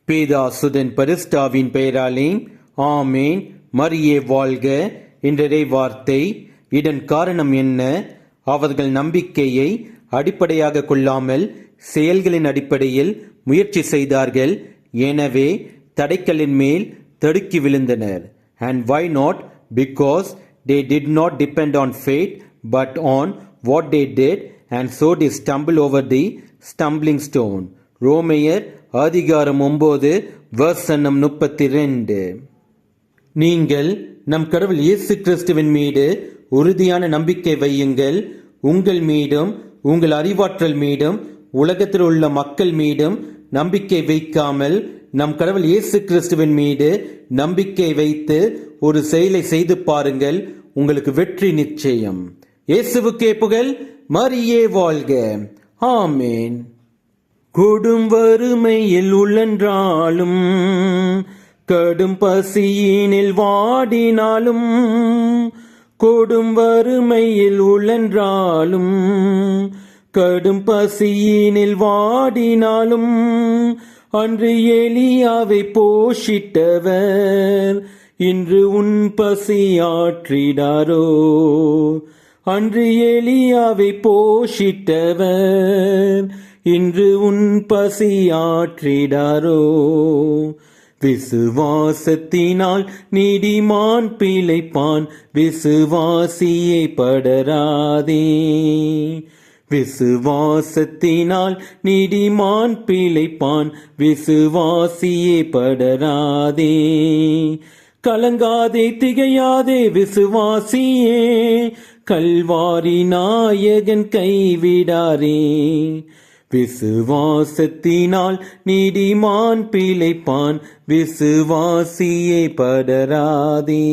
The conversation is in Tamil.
பேதாசுதன் பரிஸ்டாவின் பெயராலே ஆமேன். மரியே வாழ்க என்ற வார்த்தை. இதன் காரணம் என்ன? அவர்கள் நம்பிக்கையை அடிப்படையாக கொள்ளாமல் செயல்களின் அடிப்படையில் முயற்சி செய்தார்கள். எனவே தடைக்கல்லின் மேல் தடுக்கி விழுந்தனர். And why not? Because they did not depend on faith but on what they did, and so they stumble over the stumbling stone. ரோமையர் அதிகாரம் 9 வசனம் 32. நீங்கள் நம் கடவுள் இயேசு கிறிஸ்துவின் மீது உறுதியான நம்பிக்கை வையுங்கள். உங்கள் மீதும் உங்கள் அறிவாற்றல் மீதும் உலகத்தில் உள்ள மக்கள் மீதும் நம்பிக்கை வைக்காமல் நம் கடவுள் இயேசு கிறிஸ்துவின் மீது நம்பிக்கை வைத்து ஒரு செயலை செய்து பாருங்கள். உங்களுக்கு வெற்றி நிச்சயம். இயேசுவுக்கே புகழ். மரியே வாழ்க. ஆமேன். கொடும் வறுமையில் உழன்றாலும் கடும் பசியினில் வாடினாலும், கொடும் வறுமையில் உழன்றாலும் கடும் பசியினில் வாடினாலும், அன்று எலியாவை போஷித்தவர் இன்று உன் பசியாற்றிடாரோ. அன்று எலியாவை போஷித்தவர் இன்று உன் பசியாற்றிடாரோ. விசுவாசத்தினால் நீதிமான் பிழைப்பான், விசுவாசியை படராதே. விசுவாசத்தினால் நீதிமான் பிழைப்பான், விசுவாசியே படராதே. கலங்காதே திகையாதே விசுவாசியே, கல்வாரி நாயகன் கைவிடாரே. விசுவாசத்தினால் நீதிமான் பிழைப்பான், விசுவாசியே படராதே.